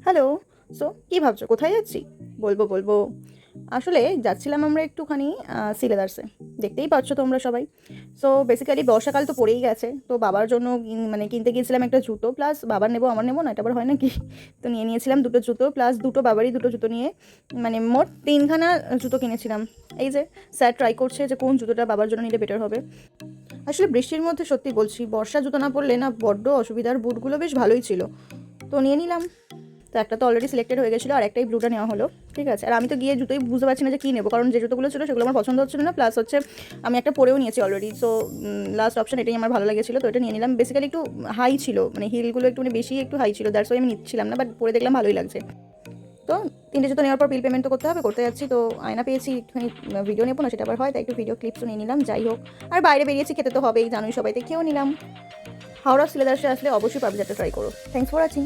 Hello. So কী ভাবছো কোথায় যাচ্ছি? বলবো। আসলে যাচ্ছিলাম আমরা একটুখানি সিলেদার্সে। দেখতেই পাচ্ছ তোমরা সবাই। সো বেসিক্যালি বর্ষাকাল তো পড়েই গেছে। তো বাবার জন্য কিনতে গিয়েছিলাম একটা জুতো, প্লাস বাবার নেবো আমার নেবো না, এটা আবার হয় নাকি? তো নিয়েছিলাম দুটো জুতো, প্লাস দুটো বাবারই দুটো জুতো নিয়ে মোট ৩ খানা জুতো কিনেছিলাম। এই যে স্যার ট্রাই করছে যে কোন জুতোটা বাবার জন্য নিলে বেটার হবে। আসলে বৃষ্টির মধ্যে সত্যি বলছি, বর্ষা জুতো না পরলে না বড্ড অসুবিধার। বুটগুলো বেশ ভালোই ছিল, তো নিয়ে নিলাম। তো একটা তো অলরেডি সিলেক্টেড হয়ে গেছিলো, আর একটাই ব্লুটা নেওয়া হলো। ঠিক আছে, আর আমি তো গিয়ে জুতোই বুঝতে পারছি না যে কী নেবো, কারণ যে জুতোগুলো ছিল সেগুলো আমার পছন্দ হচ্ছিল না, প্লাস হচ্ছে আমি একটা পরেও নিয়েছি অলরেডি। সো লাস্ট অপশন এটাই আমার ভালো লেগেছিলো, তো এটা নিয়ে নিলাম। বেসিক্যালি একটু হাই ছিল, হিলগুলো একটু বেশি একটু হাই ছিল, দ্যাটস ওয়াই আমি নিচ্ছিলাম না, বাট পরে দেখলাম ভালোই লাগছে। তো 3টে জুতো নেওয়ার পর বিল পেমেন্ট তো করতে যাচ্ছি। তো আয়না পেয়েছি, একটুখানি ভিডিও নেবো না, সেটা আবার হয়, তাই একটু ভিডিও ক্লিপসও নিয়ে নিলাম। যাই হোক, আর বাইরে বেরিয়েছি, খেতে তো হবেই, জানোই সবাই, তাই খেয়েও নিলাম। হাওড়া সিলেদার্সে আসলে অবশ্যই পাবলিচারটা ট্রাই করো। Thanks for watching.